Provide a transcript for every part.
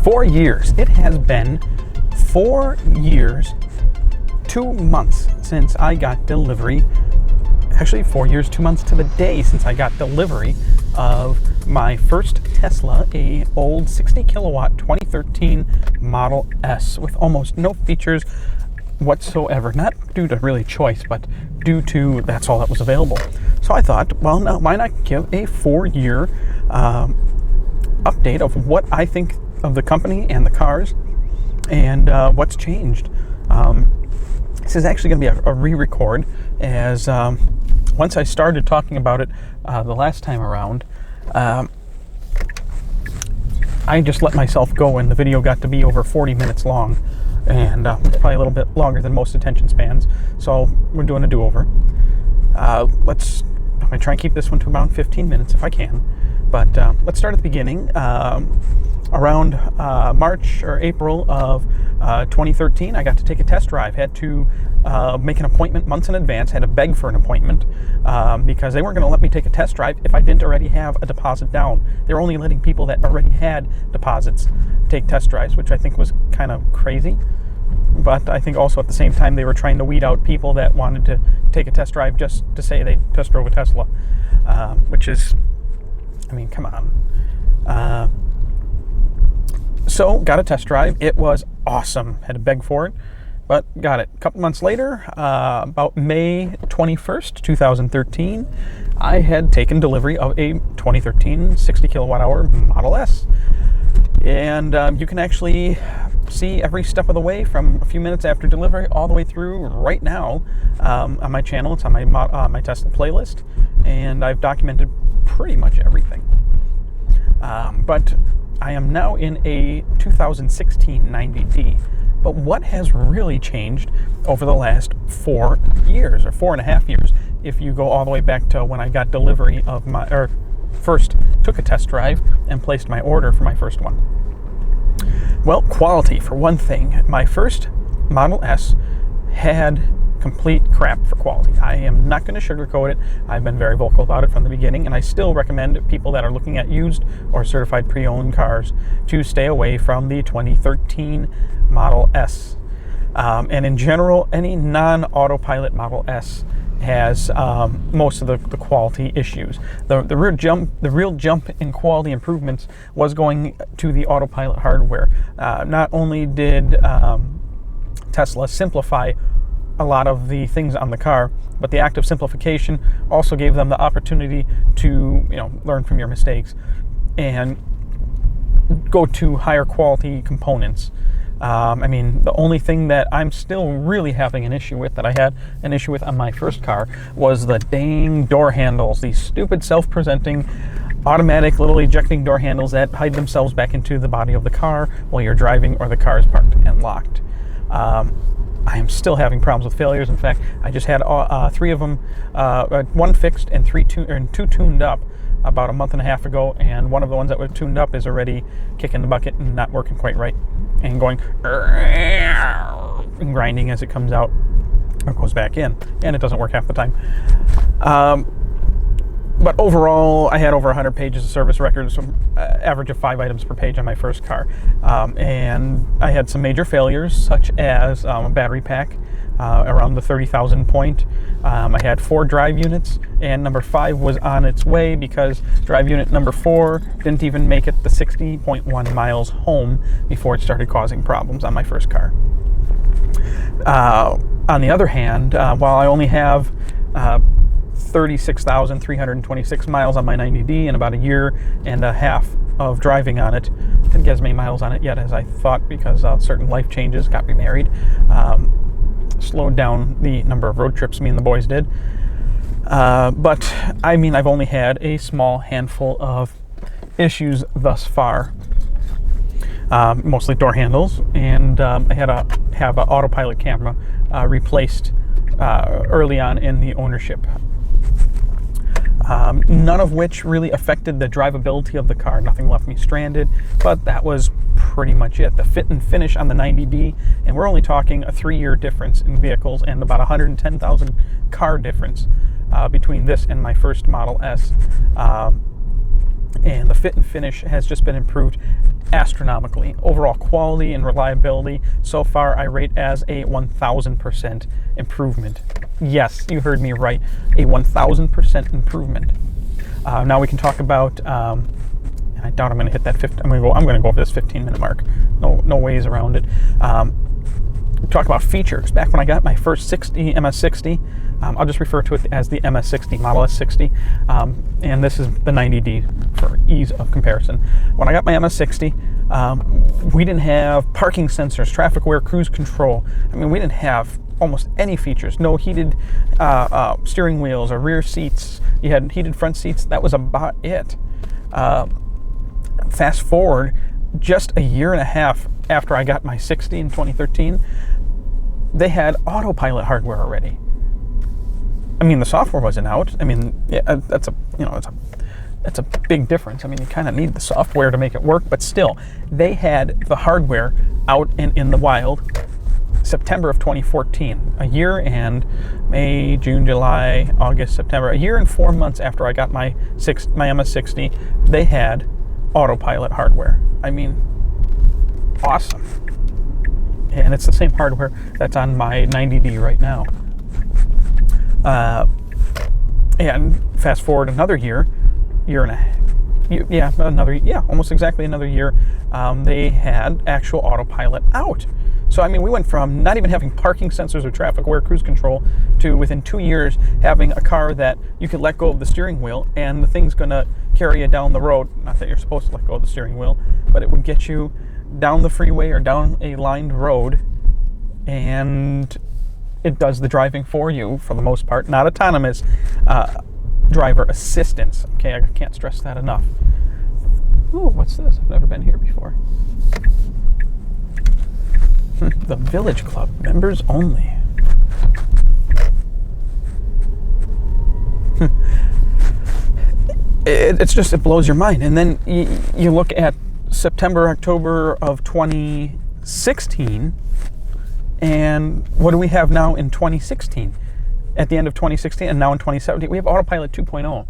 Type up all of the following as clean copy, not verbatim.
4 years. It has been 4 years, 2 months since I got delivery. Actually, 4 years, 2 months to the day since I got delivery of my first Tesla, a old 60 kilowatt 2013 Model S with almost no features whatsoever. Not due to really choice, but due to that's all that was available. So I thought, well, now why not give a 4-year update of what I think of the company and the cars and what's changed. This is actually going to be a re-record, as once I started talking about it the last time around, I just let myself go and the video got to be over 40 minutes long, and probably a little bit longer than most attention spans, so we're doing a do-over. I'm going to try and keep this one to about 15 minutes if I can, but let's start at the beginning. Around March or April of 2013, I got to take a test drive. Had to make an appointment months in advance. Had to beg for an appointment because they weren't going to let me take a test drive if I didn't already have a deposit down. They were only letting people that already had deposits take test drives, which I think was kind of crazy. But I think also at the same time they were trying to weed out people that wanted to take a test drive just to say they test drove a Tesla, which is, I mean, come on. So, got a test drive. It was awesome. Had to beg for it, but got it. A couple months later, about May 21st, 2013, I had taken delivery of a 2013 60 kilowatt hour Model S. And you can actually see every step of the way from a few minutes after delivery all the way through right now on my channel. It's on my Tesla playlist, and I've documented pretty much everything. But I am now in a 2016 90D. But what has really changed over the last 4 years, or 4.5 years, if you go all the way back to when I got delivery of first took a test drive and placed my order for my first one? Well, quality, for one thing. My first Model S had complete crap for quality. I am not going to sugarcoat it. I've been very vocal about it from the beginning, and I still recommend people that are looking at used or certified pre-owned cars to stay away from the 2013 Model S. And in general, any non-autopilot Model S has most of the quality issues. The real jump in quality improvements was going to the autopilot hardware. Not only did Tesla simplify a lot of the things on the car, but the act of simplification also gave them the opportunity to, learn from your mistakes and go to higher quality components. The only thing that I'm still really having an issue with, that I had an issue with on my first car, was the dang door handles. These stupid self-presenting automatic little ejecting door handles that hide themselves back into the body of the car while you're driving or the car is parked and locked. I am still having problems with failures. In fact, I just had 3 of them, one fixed and 2 tuned up about a month and a half ago, and one of the ones that were tuned up is already kicking the bucket and not working quite right, and going and grinding as it comes out or goes back in, and it doesn't work half the time. But overall, I had over 100 pages of service records, average of 5 items per page on my first car. And I had some major failures, such as a battery pack around the 30,000 point. I had 4 drive units, and number 5 was on its way because drive unit number 4 didn't even make it the 60.1 miles home before it started causing problems on my first car. On the other hand, while I only have 36,326 miles on my 90D and about a year and a half of driving on it. Didn't get as many miles on it yet as I thought because certain life changes, got remarried, slowed down the number of road trips me and the boys did. But I've only had a small handful of issues thus far. Mostly door handles, and I had to have an autopilot camera replaced early on in the ownership. None of which really affected the drivability of the car. Nothing left me stranded, but that was pretty much it. The fit and finish on the 90D, and we're only talking a 3-year difference in vehicles and about 110,000 car difference between this and my first Model S. and the fit and finish has just been improved astronomically. Overall quality and reliability, so far I rate as a 1,000% improvement. Yes, you heard me right, a 1,000% improvement. Now we can talk about, and I doubt I'm going to hit that 50. I'm going to go over this 15-minute mark. No ways around it. Talk about features. Back when I got my first MS60, I'll just refer to it as the MS60, Model S60, and this is the 90D for ease of comparison. When I got my MS60, we didn't have parking sensors, traffic aware cruise control. I mean, we didn't have almost any features. No heated steering wheels or rear seats. You had heated front seats. That was about it. Fast forward just a year and a half after I got my 60 in 2013, they had autopilot hardware already. I mean, the software wasn't out. I mean, yeah, that's a big difference. I mean, you kind of need the software to make it work, but still, they had the hardware out and in the wild September of 2014, a year and May, June, July, August, September, a year and 4 months after I got my MS60, they had autopilot hardware. I mean, awesome. And it's the same hardware that's on my 90D right now. And fast forward another year and a half, almost exactly another year, they had actual autopilot out. So, I mean, we went from not even having parking sensors or traffic aware cruise control to within 2 years having a car that you could let go of the steering wheel and the thing's going to carry you down the road. Not that you're supposed to let go of the steering wheel, but it would get you down the freeway or down a lined road, and it does the driving for you for the most part. Not autonomous, driver assistance. Okay, I can't stress that enough. Ooh, what's this? I've never been here before. The Village Club, members only. It blows your mind. And then you look at September, October of 2016, and what do we have now in 2016? At the end of 2016 and now in 2017, we have Autopilot 2.0,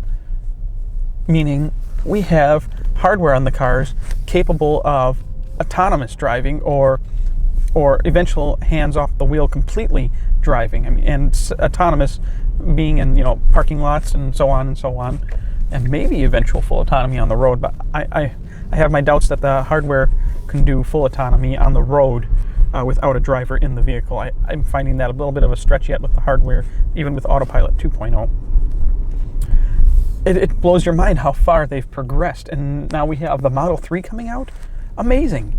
meaning we have hardware on the cars capable of autonomous driving or eventual hands off the wheel completely driving. I mean, and autonomous being in parking lots and so on, and maybe eventual full autonomy on the road. But I have my doubts that the hardware can do full autonomy on the road without a driver in the vehicle. I'm finding that a little bit of a stretch yet with the hardware, even with Autopilot 2.0. It blows your mind how far they've progressed, and now we have the Model 3 coming out. Amazing.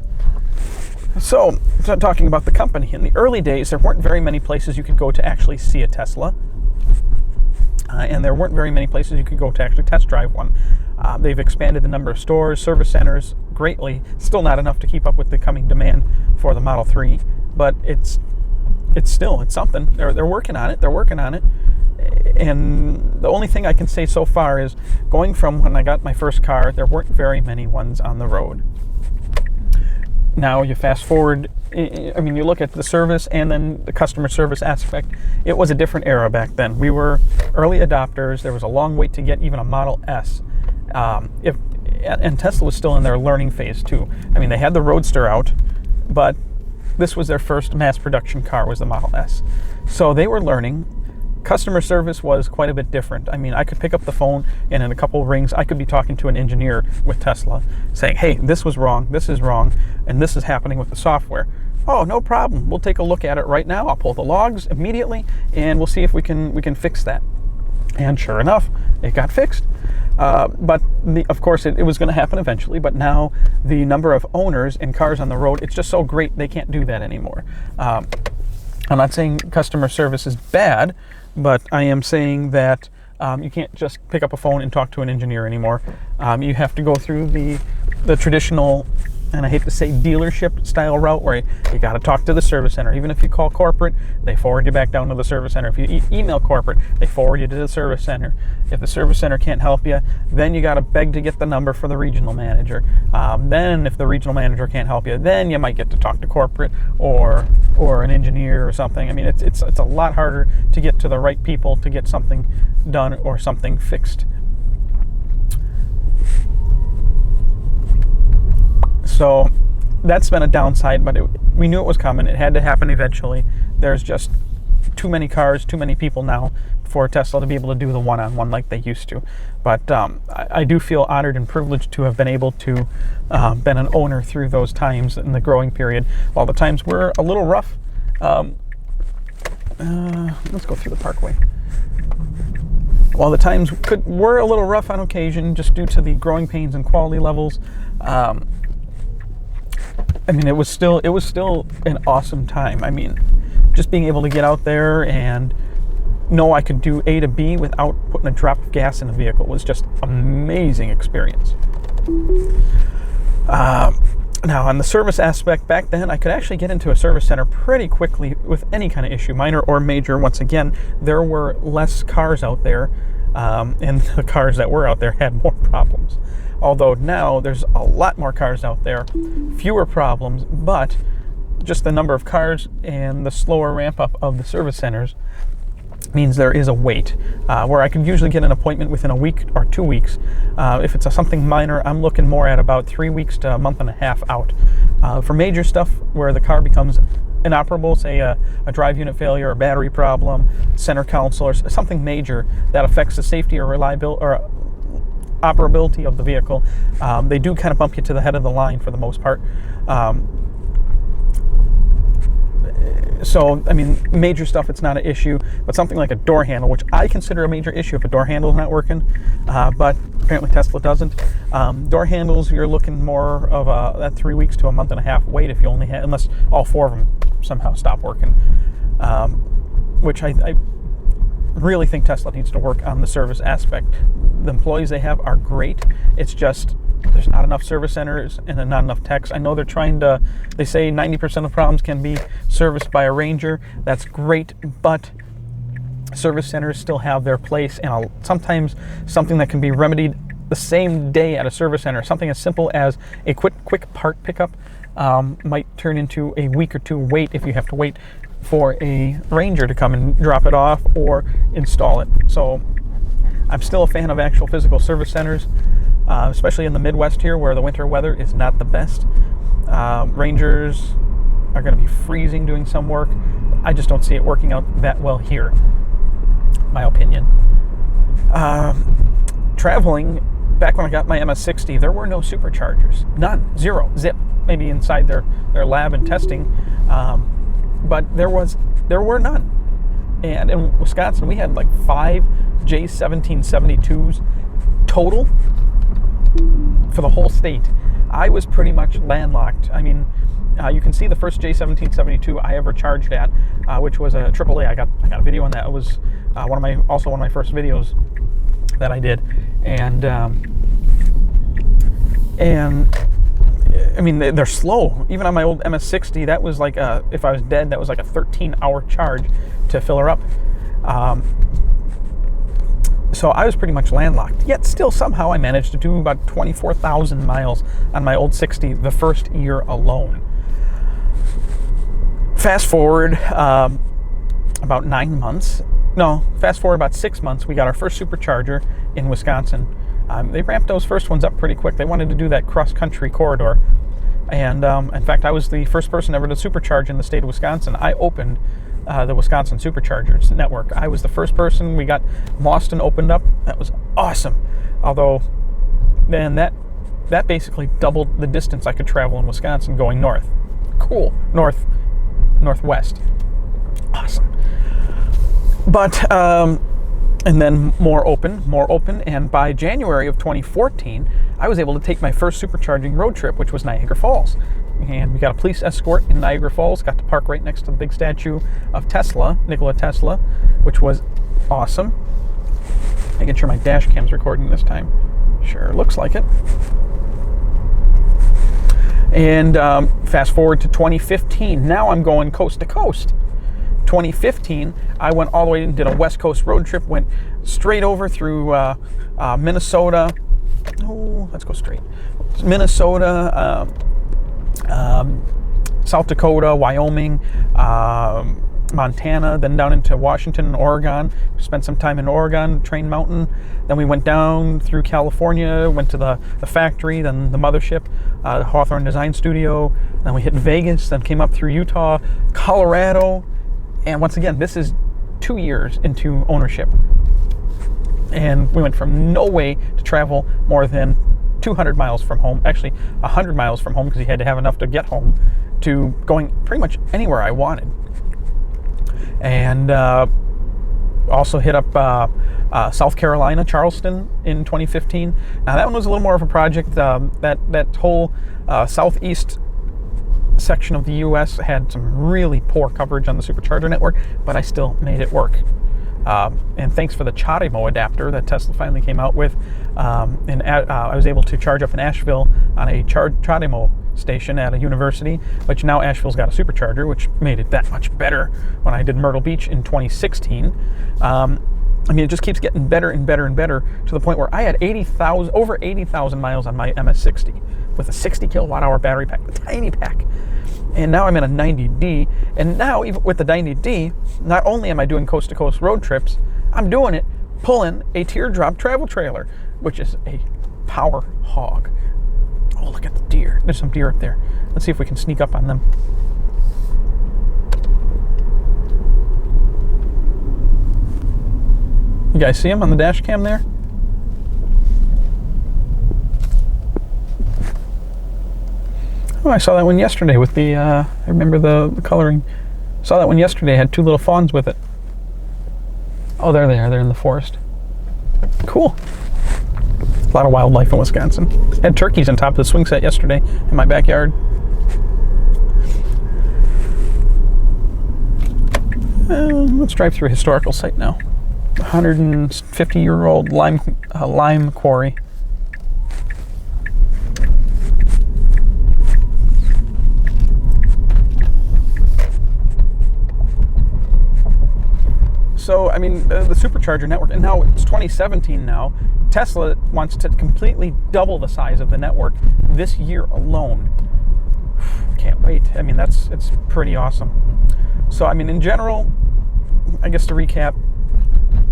So, talking about the company, in the early days, there weren't very many places you could go to actually see a Tesla, and there weren't very many places you could go to actually test drive one. They've expanded the number of stores, service centers greatly. Still not enough to keep up with the coming demand for the Model 3, but it's something. They're working on it. And the only thing I can say so far is, going from when I got my first car, there weren't very many ones on the road. Now you fast forward, I mean, you look at the service and then the customer service aspect. It was a different era back then. We were early adopters. There was a long wait to get even a Model S. And Tesla was still in their learning phase too. I mean, they had the Roadster out, but this was their first mass production car, was the Model S. So they were learning. Customer service was quite a bit different. I mean, I could pick up the phone and in a couple of rings, I could be talking to an engineer with Tesla saying, hey, this was wrong, this is wrong, and this is happening with the software. Oh, no problem. We'll take a look at it right now. I'll pull the logs immediately, and we'll see if we can fix that. And sure enough, it got fixed. But of course, it was going to happen eventually. But now the number of owners and cars on the road, it's just so great they can't do that anymore. I'm not saying customer service is bad, but I am saying that you can't just pick up a phone and talk to an engineer anymore. You have to go through the traditional, and I hate to say dealership style route, where you got to talk to the service center. Even if you call corporate, they forward you back down to the service center. If you email corporate, they forward you to the service center. If the service center can't help you, then you got to beg to get the number for the regional manager. Then if the regional manager can't help you, then you might get to talk to corporate or an engineer or something. I mean, it's a lot harder to get to the right people to get something done or something fixed. So that's been a downside, but we knew it was coming. It had to happen eventually. There's just too many cars, too many people now for Tesla to be able to do the one-on-one like they used to. But I do feel honored and privileged to have been able to been an owner through those times in the growing period. While the times were a little rough, let's go through the Parkway. While the times were a little rough on occasion, just due to the growing pains and quality levels, I mean, it was still an awesome time. I mean, just being able to get out there and know I could do A to B without putting a drop of gas in the vehicle was just amazing experience. Now, on the service aspect, back then, I could actually get into a service center pretty quickly with any kind of issue, minor or major. Once again, there were less cars out there, and the cars that were out there had more problems. Although now there's a lot more cars out there, fewer problems, but just the number of cars and the slower ramp up of the service centers means there is a wait, where I could usually get an appointment within a week or 2 weeks. If it's something minor, I'm looking more at about 3 weeks to a month and a half out. For major stuff where the car becomes inoperable, say a drive unit failure, a battery problem, center console, or something major that affects the safety or reliability or operability of the vehicle, they do kind of bump you to the head of the line for the most part. So, I mean, major stuff, it's not an issue, but something like a door handle, which I consider a major issue if a door handle is not working, but apparently Tesla doesn't. Door handles, you're looking more of that 3 weeks to a month and a half wait if you only have, unless all four of them somehow stop working, which I really think Tesla needs to work on the service aspect. The employees they have are great. It's just there's not enough service centers and not enough techs. I know they're trying to, they say 90% of problems can be serviced by a Ranger. That's great, but service centers still have their place, and sometimes something that can be remedied the same day at a service center, something as simple as a quick part pickup, might turn into a week or two wait if you have to wait for a Ranger to come and drop it off or install it. So I'm still a fan of actual physical service centers, especially in the Midwest here where the winter weather is not the best. Rangers are going to be freezing doing some work. I just don't see it working out that well here, my opinion. Traveling, back when I got my MS60, there were no superchargers. None. Zero. Zip. Maybe inside their lab and testing. But there were none. And in Wisconsin, we had like 5 J1772s total for the whole state. I was pretty much landlocked. I mean, you can see the first J1772 I ever charged at, which was a AAA. I got a video on that. It was one of my first videos that I did, and I mean, they're slow. Even on my old MS60, that was like if I was dead, that was like a 13-hour charge to fill her up. So I was pretty much landlocked. Yet still, somehow I managed to do about 24,000 miles on my old 60 the first year alone. Fast forward about 9 months. No, fast forward about 6 months. We got our first Supercharger in Wisconsin. They ramped those first ones up pretty quick. They wanted to do that cross-country corridor. And in fact, I was the first person ever to supercharge in the state of Wisconsin. I opened the Wisconsin Superchargers network. I was the first person. We got Boston opened up. That was awesome. Although, then that basically doubled the distance I could travel in Wisconsin going north. Cool. Northwest. Awesome. But, and then more open, and by January of 2014, I was able to take my first supercharging road trip, which was Niagara Falls. And we got a police escort in Niagara Falls, got to park right next to the big statue of Tesla, Nikola Tesla, which was awesome. Making sure my dash cam's recording this time. Sure, looks like it. And fast forward to 2015. Now I'm going coast to coast. 2015, I went all the way and did a West Coast road trip, went straight over through Minnesota. Oh, let's go straight. Minnesota, South Dakota, Wyoming, Montana, then down into Washington and Oregon. We spent some time in Oregon, Train Mountain. Then we went down through California, went to the factory, then the mothership, the Hawthorne Design Studio. Then we hit Vegas, then came up through Utah, Colorado. And once again, this is 2 years into ownership. And we went from no way to travel more than 200 miles from home, actually 100 miles from home because you had to have enough to get home, to going pretty much anywhere I wanted. And also hit up South Carolina, Charleston in 2015. Now that one was a little more of a project. That whole southeast section of the U.S. had some really poor coverage on the Supercharger network, but I still made it work. And thanks for the CHAdeMO adapter that Tesla finally came out with. And I was able to charge up in Asheville on a CHAdeMO station at a university, which now Asheville's got a Supercharger, which made it that much better when I did Myrtle Beach in 2016. I mean, it just keeps getting better and better and better to the point where I had over 80,000 miles on my MS60 with a 60 kilowatt hour battery pack, a tiny pack. And now I'm in a 90D, and now even with the 90D, not only am I doing coast-to-coast road trips, I'm doing it pulling a teardrop travel trailer, which is a power hog. Oh, look at the deer. There's some deer up there. Let's see if we can sneak up on them. You guys see them on the dash cam there? Oh, I saw that one yesterday with the, I remember the coloring. Saw that one yesterday, had 2 little fawns with it. Oh, there they are, they're in the forest. Cool. A lot of wildlife in Wisconsin. Had turkeys on top of the swing set yesterday in my backyard. Let's drive through a historical site now. 150-year-old lime quarry. So, I mean, the Supercharger network, and now it's 2017 now, Tesla wants to completely double the size of the network this year alone. Can't wait. I mean, it's pretty awesome. So, I mean, in general, I guess to recap,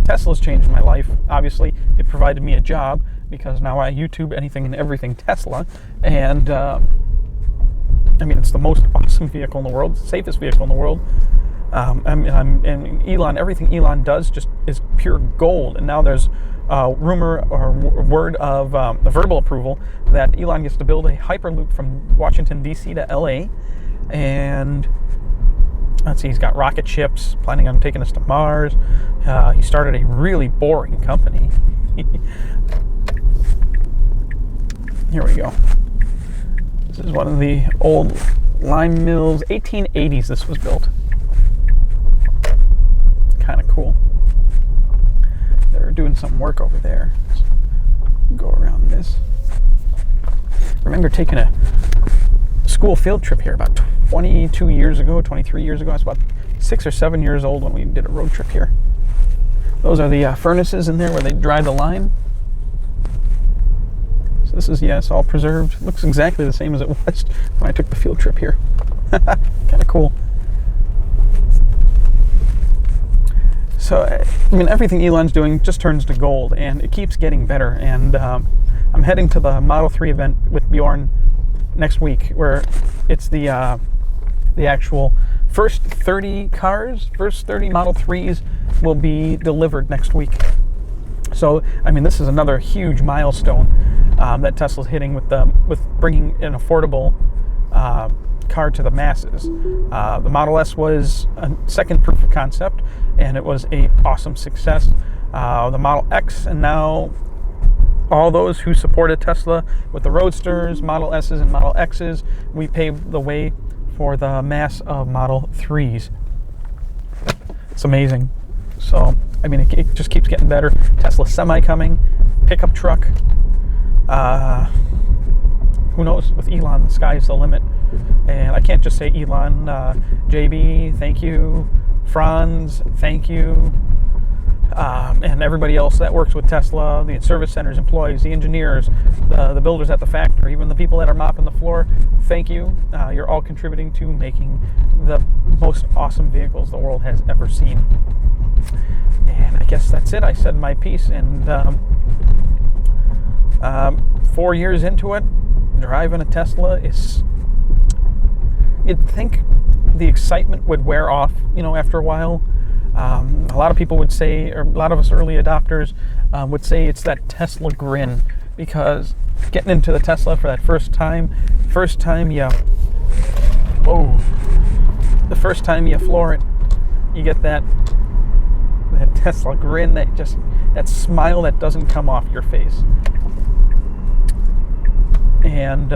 Tesla's changed my life. Obviously, it provided me a job because now I YouTube anything and everything Tesla. And, I mean, it's the most awesome vehicle in the world, safest vehicle in the world. And Elon, everything Elon does just is pure gold. And now there's rumor or word of the verbal approval that Elon gets to build a Hyperloop from Washington, D.C. to L.A. And let's see, he's got rocket ships, planning on taking us to Mars. He started a really boring company. Here we go. This is one of the old lime mills. 1880s this was built. Kind of cool. They're doing some work over there. Let's go around this. Remember taking a school field trip here about 22 years ago, 23 years ago. I was about 6 or 7 years old when we did a road trip here. Those are the furnaces in there where they dry the lime. So this is, it's all preserved. Looks exactly the same as it was when I took the field trip here. Kind of cool. So, I mean, everything Elon's doing just turns to gold, and it keeps getting better. And I'm heading to the Model 3 event with Bjorn next week, where it's the actual first 30 cars, first 30 Model 3s will be delivered next week. So, I mean, this is another huge milestone that Tesla's hitting with bringing an affordable car to the masses. The Model S was a second proof of concept, and it was a awesome success. The Model X, and now all those who supported Tesla with the Roadsters, Model S's, and Model X's, we paved the way for the mass of Model 3s. It's amazing. So, I mean, it just keeps getting better. Tesla Semi coming, pickup truck. Who knows? With Elon, the sky's the limit. And I can't just say Elon. JB, thank you. Franz, thank you. and everybody else that works with Tesla, the service centers, employees, the engineers, the builders at the factory, even the people that are mopping the floor, thank you. You're all contributing to making the most awesome vehicles the world has ever seen. And I guess that's it. I said my piece, and 4 years into it, driving a Tesla is... You'd think the excitement would wear off, after a while. A lot of people would say, or a lot of us early adopters would say it's that Tesla grin, because getting into the Tesla for that first time you floor it, you get that Tesla grin, that smile that doesn't come off your face. And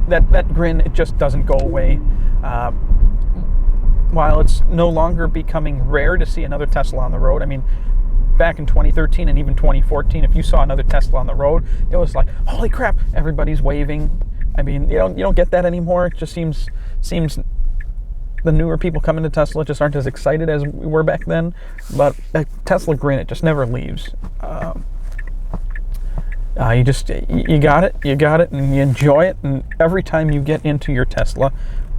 that grin, it just doesn't go away. While it's no longer becoming rare to see another Tesla on the road, I mean, back in 2013 and even 2014, if you saw another Tesla on the road, it was like, holy crap, everybody's waving. I mean, you don't get that anymore. It just seems the newer people coming to Tesla just aren't as excited as we were back then. But that Tesla grin, it just never leaves. You got it, and you enjoy it. And every time you get into your Tesla,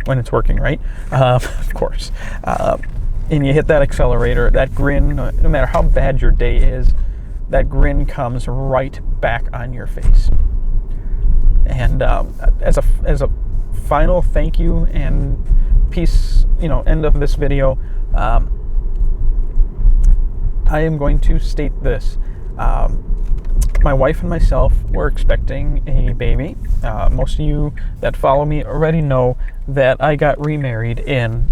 when it's working right, of course, and you hit that accelerator, that grin, no matter how bad your day is, that grin comes right back on your face. And as a final thank you and piece, end of this video, I am going to state this. My wife and myself were expecting a baby. Most of you that follow me already know that I got remarried in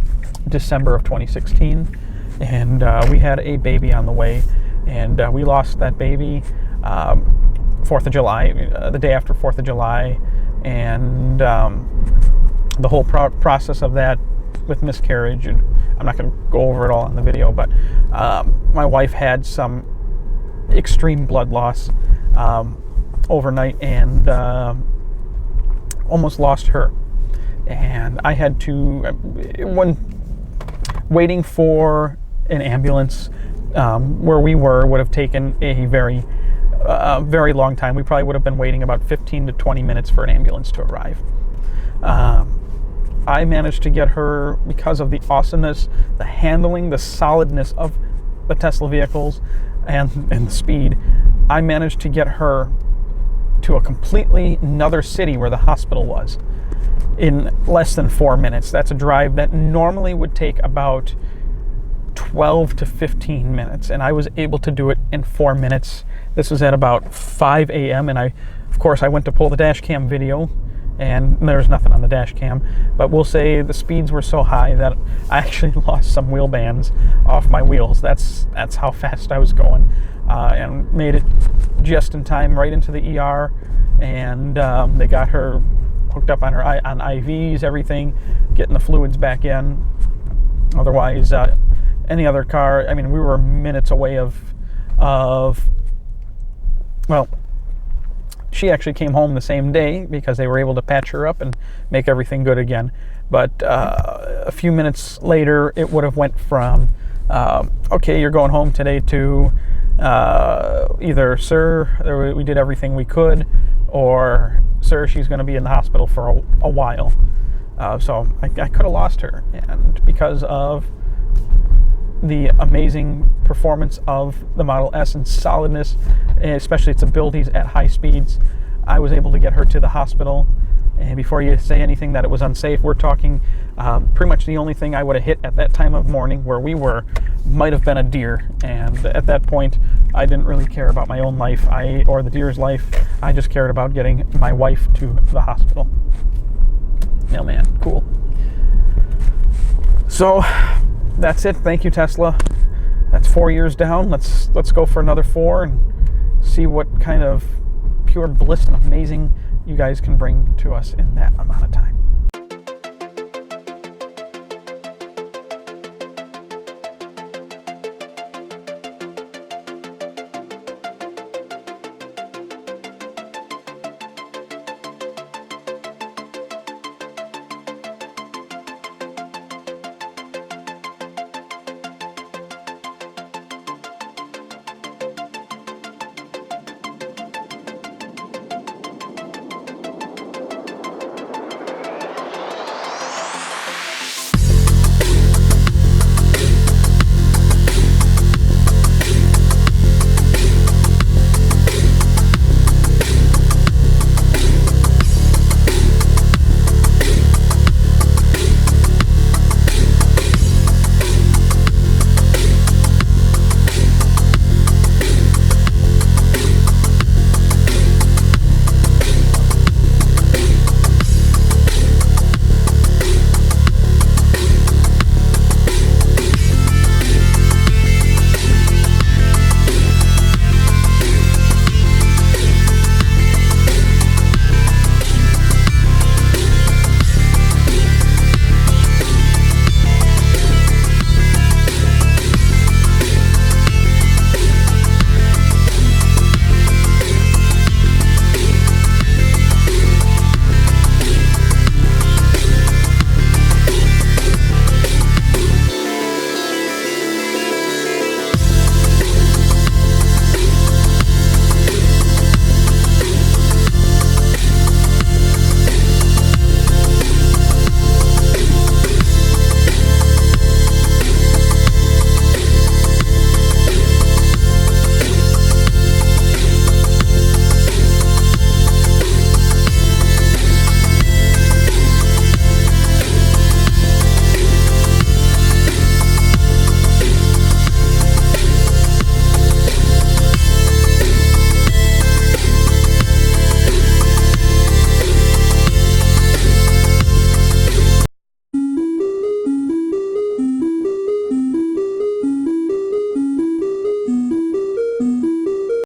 December of 2016, and we had a baby on the way, and we lost that baby 4th of July, the day after 4th of July, and the whole process of that with miscarriage, and I'm not going to go over it all in the video, but my wife had some extreme blood loss overnight, and almost lost her. And I had to, when waiting for an ambulance where we would have taken a very long time. We probably would have been waiting about 15 to 20 minutes for an ambulance to arrive. I managed to get her, because of the awesomeness, the handling, the solidness of the Tesla vehicles, and the speed, I managed to get her to a completely another city where the hospital was in less than 4 minutes. That's a drive that normally would take about 12 to 15 minutes, and I was able to do it in 4 minutes. This was at about 5 a.m., and of course, I went to pull the dash cam video, and there's nothing on the dash cam, but we'll say the speeds were so high that I actually lost some wheel bands off my wheels. That's how fast I was going, and made it just in time right into the ER, and they got her hooked up on IVs, everything, getting the fluids back in. Otherwise, any other car, I mean, we were minutes away of well, she actually came home the same day because they were able to patch her up and make everything good again. But a few minutes later, it would have went from, okay, you're going home today, to either, sir, we did everything we could, or, sir, she's going to be in the hospital for a while. So I could have lost her. And because of the amazing performance of the Model S and solidness, especially its abilities at high speeds, I was able to get her to the hospital. And before you say anything that it was unsafe, we're talking pretty much the only thing I would have hit at that time of morning where we were might have been a deer. And at that point, I didn't really care about my own life or the deer's life. I just cared about getting my wife to the hospital. Oh man, cool. So that's it. Thank you, Tesla. That's 4 years down. Let's go for another 4 and see what kind of pure bliss and amazing you guys can bring to us in that amount of time.